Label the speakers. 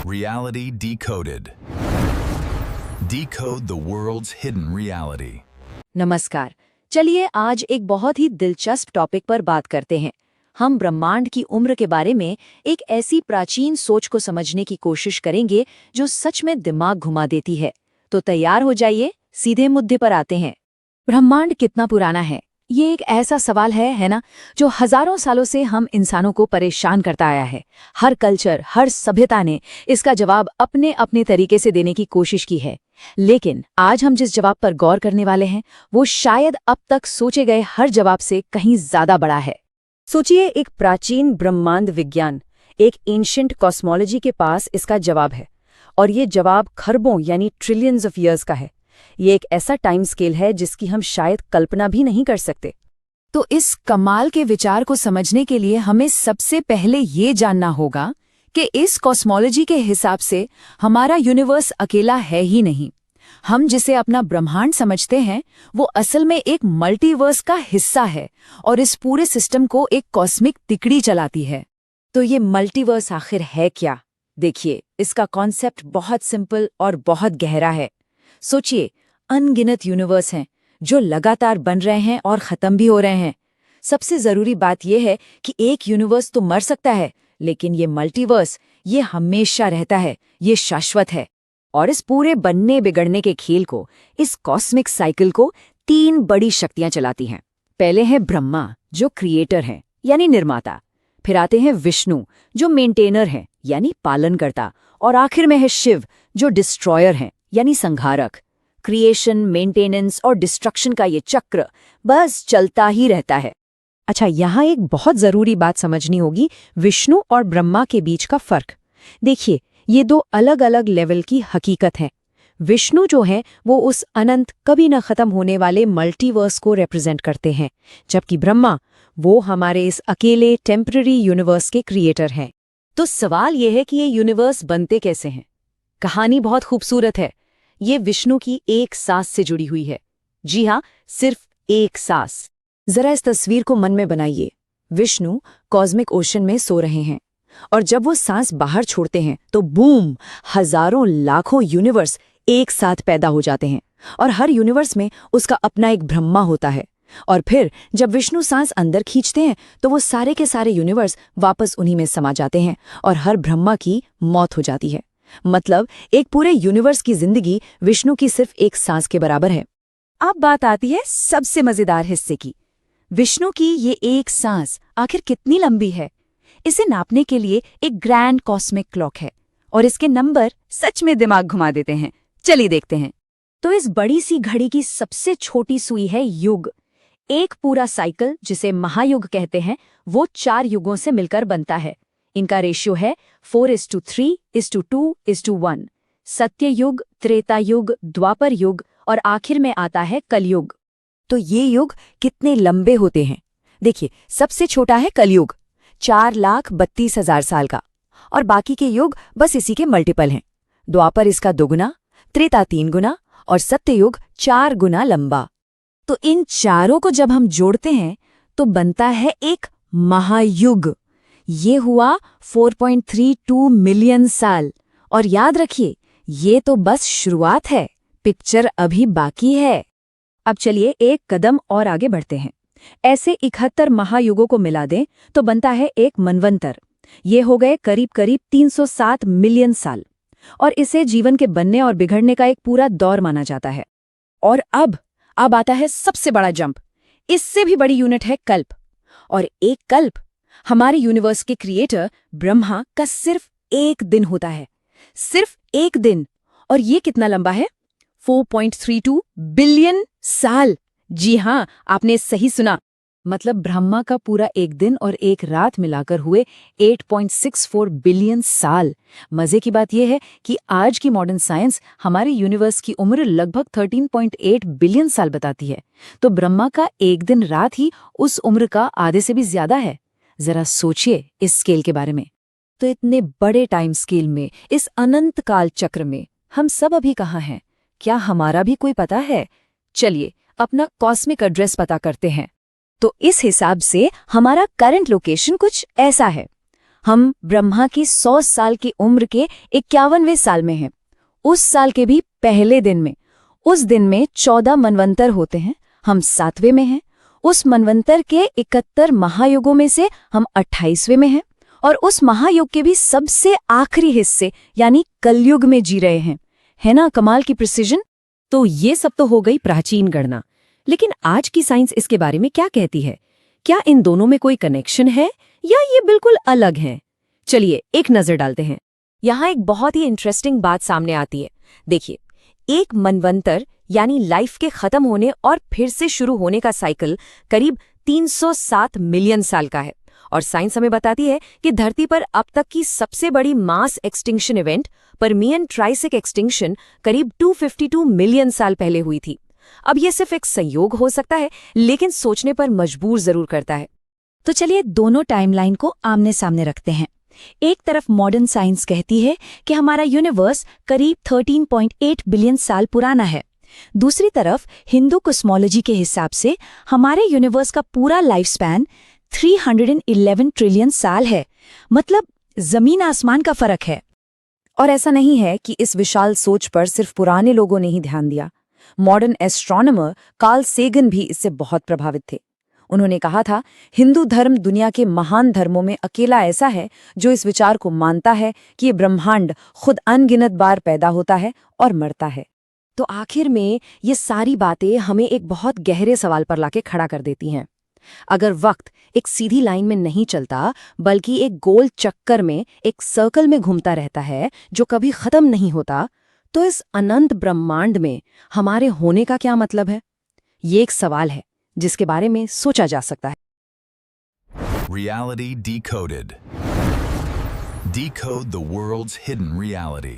Speaker 1: Reality Decoded. Decode the world's hidden reality.
Speaker 2: नमस्कार। चलिए आज एक बहुत ही दिलचस्प टॉपिक पर बात करते हैं। हम ब्रह्मांड की उम्र के बारे में एक ऐसी प्राचीन सोच को समझने की कोशिश करेंगे जो सच में दिमाग घुमा देती है। तो तैयार हो जाइए, सीधे मुद्दे पर आते हैं। ब्रह्मांड कितना पुराना है? ये एक ऐसा सवाल है ना, जो हजारों सालों से हम इंसानों को परेशान करता आया है। हर कल्चर, हर सभ्यता ने इसका जवाब अपने अपने तरीके से देने की कोशिश की है। लेकिन आज हम जिस जवाब पर गौर करने वाले हैं, वो शायद अब तक सोचे गए हर जवाब से कहीं ज्यादा बड़ा है। सोचिए, एक प्राचीन ब्रह्मांड विज्ञान, एक एंशिएंट कॉस्मोलॉजी के पास इसका जवाब है, और ये जवाब खरबों यानी ट्रिलियंस ऑफ ईयर्स का है। ये एक ऐसा टाइम स्केल है जिसकी हम शायद कल्पना भी नहीं कर सकते। तो इस कमाल के विचार को समझने के लिए हमें सबसे पहले ये जानना होगा कि इस कॉस्मोलॉजी के हिसाब से हमारा यूनिवर्स अकेला है ही नहीं। हम जिसे अपना ब्रह्मांड समझते हैं, वो असल में एक मल्टीवर्स का हिस्सा है और इस पूरे सिस्टम को एक कॉस्मिक तिकड़ी चलाती है। तो ये मल्टीवर्स आखिर है क्या? देखिए, इसका कॉन्सेप्ट बहुत सिंपल और बहुत गहरा है। सोचिए, अनगिनत यूनिवर्स हैं जो लगातार बन रहे हैं और खत्म भी हो रहे हैं। सबसे जरूरी बात यह है कि एक यूनिवर्स तो मर सकता है, लेकिन ये मल्टीवर्स, ये हमेशा रहता है, ये शाश्वत है। और इस पूरे बनने बिगड़ने के खेल को, इस कॉस्मिक साइकिल को 3 बड़ी शक्तियां चलाती हैं। पहले है ब्रह्मा, जो क्रिएटर हैं यानी निर्माता। फिर आते हैं विष्णु, जो मेंटेनर हैं यानी पालनकर्ता। और आखिर में है शिव, जो डिस्ट्रॉयर हैं यानी संहारक। क्रिएशन, मेंटेनेंस और डिस्ट्रक्शन का ये चक्र बस चलता ही रहता है। अच्छा, यहाँ एक बहुत जरूरी बात समझनी होगी, विष्णु और ब्रह्मा के बीच का फर्क। देखिए, ये 2 अलग अलग लेवल की हकीकत है। विष्णु जो है वो उस अनंत, कभी न खत्म होने वाले मल्टीवर्स को रिप्रेजेंट करते हैं, जबकि ब्रह्मा वो हमारे इस अकेले टेम्पररी यूनिवर्स के क्रिएटर हैं। तो सवाल ये है कि ये यूनिवर्स बनते कैसे हैं? कहानी बहुत खूबसूरत है। ये विष्णु की एक सांस से जुड़ी हुई है। जी हाँ, सिर्फ एक सांस। जरा इस तस्वीर को मन में बनाइए। विष्णु कॉस्मिक ओशन में सो रहे हैं, और जब वो सांस बाहर छोड़ते हैं तो बूम, हजारों लाखों यूनिवर्स एक साथ पैदा हो जाते हैं। और हर यूनिवर्स में उसका अपना एक ब्रह्मा होता है। और फिर जब विष्णु सांस अंदर खींचते हैं तो वो सारे के सारे यूनिवर्स वापस उन्हीं में समा जाते हैं, और हर ब्रह्मा की मौत हो जाती है। मतलब एक पूरे यूनिवर्स की जिंदगी विष्णु की सिर्फ एक सांस के बराबर है। अब बात आती है सबसे मजेदार हिस्से की। विष्णु की ये एक सांस आखिर कितनी लंबी है? इसे नापने के लिए एक ग्रैंड कॉस्मिक क्लॉक है, और इसके नंबर सच में दिमाग घुमा देते हैं। चलिए देखते हैं। तो इस बड़ी सी घड़ी की सबसे छोटी सुई है युग। एक पूरा साइकिल, जिसे महायुग कहते हैं, वो 4 युगों से मिलकर बनता है। इनका रेशियो है 4:3:2:1। सत्ययुग, त्रेता युग, द्वापर युग और आखिर में आता है कलयुग। तो ये युग कितने लंबे होते हैं? देखिए, सबसे छोटा है कलयुग, 4,32,000 साल का, और बाकी के युग बस इसी के मल्टीपल हैं। द्वापर इसका 2 गुना, त्रेता 3 गुना और सत्ययुग 4 गुना लंबा। तो इन चारों को जब हम जोड़ते हैं तो बनता है एक महायुग। ये हुआ 4.32 मिलियन साल। और याद रखिए, ये तो बस शुरुआत है, पिक्चर अभी बाकी है। अब चलिए एक कदम और आगे बढ़ते हैं। ऐसे 71 महायुगों को मिला दें तो बनता है एक मनवंतर। ये हो गए करीब करीब 307 मिलियन साल, और इसे जीवन के बनने और बिगड़ने का एक पूरा दौर माना जाता है। और अब आता है सबसे बड़ा जंप। इससे भी बड़ी यूनिट है कल्प। और एक कल्प हमारे यूनिवर्स के क्रिएटर ब्रह्मा का सिर्फ 1 दिन होता है। सिर्फ 1 दिन। और ये कितना लंबा है? 4.32 बिलियन साल। जी हां, आपने सही सुना। मतलब ब्रह्मा का पूरा 1 दिन और 1 रात मिलाकर हुए 8.64 बिलियन साल। मजे की बात यह है कि आज की मॉडर्न साइंस हमारे यूनिवर्स की उम्र लगभग 13.8 बिलियन साल बताती है। तो ब्रह्मा का 1 दिन रात ही उस उम्र का आधे से भी ज्यादा है। जरा सोचिए इस स्केल के बारे में। तो इतने बड़े टाइम स्केल में, इस अनंत काल चक्र में हम सब अभी कहाँ हैं? क्या हमारा भी कोई पता है? चलिए अपना कॉस्मिक एड्रेस पता करते हैं। तो इस हिसाब से हमारा करंट लोकेशन कुछ ऐसा है। हम ब्रह्मा की 100 साल की उम्र के 51वें साल में हैं। उस साल के भी पहले दिन में, उस दिन में 14 मनवंतर होते हैं, हम 7वें में हैं। उस मनवंतर के 71 महायुगों में से हम 28वें में हैं और उस महायुग के भी सबसे आखिरी हिस्से यानी कलयुग में जी रहे हैं। है ना कमाल की प्रिसिजन?
Speaker 3: तो ये सब तो हो गई प्राचीन गणना, लेकिन आज की साइंस इसके बारे में क्या कहती है? क्या इन दोनों में कोई कनेक्शन है या ये बिल्कुल अलग हैं? चलिए एक नजर डालते हैं।
Speaker 2: यहाँ एक बहुत ही इंटरेस्टिंग बात सामने आती है। देखिए, एक मनवंतर यानी लाइफ के खत्म होने और फिर से शुरू होने का साइकिल करीब 307 मिलियन साल का है और साइंस हमें बताती है कि धरती पर अब तक की सबसे बड़ी mass extinction event Permian Triassic extinction करीब 252 मिलियन साल पहले हुई थी। अब ये सिर्फ एक संयोग हो सकता है, लेकिन सोचने पर मजबूर जरूर करता है। तो चलिए दोनों टाइमलाइन को आमने सामने रखते हैं। एक तरफ मॉडर्न साइंस कहती है कि हमारा यूनिवर्स करीब 13.8 बिलियन साल पुराना है। दूसरी तरफ हिंदू कॉस्मोलॉजी के हिसाब से हमारे यूनिवर्स का पूरा लाइफ स्पैन 311 ट्रिलियन साल है। मतलब जमीन आसमान का फर्क है। और ऐसा नहीं है कि इस विशाल सोच पर सिर्फ पुराने लोगों ने ही ध्यान दिया। मॉडर्न एस्ट्रोनॉमर कार्ल सेगन भी इससे बहुत प्रभावित थे। उन्होंने कहा था, हिंदू धर्म दुनिया के महान धर्मों में अकेला ऐसा है जो इस विचार को मानता है कि ये ब्रह्मांड खुद अनगिनत बार पैदा होता है और मरता है। तो आखिर में ये सारी बातें हमें एक बहुत गहरे सवाल पर लाके खड़ा कर देती हैं। अगर वक्त एक सीधी लाइन में नहीं चलता, बल्कि एक गोल चक्कर में, एक सर्कल में घूमता रहता है जो कभी खत्म नहीं होता, तो इस अनंत ब्रह्मांड में हमारे होने का क्या मतलब है? ये एक सवाल है जिसके बारे में सोचा जा सकता है।
Speaker 1: Reality Decoded. Decode the world's hidden reality.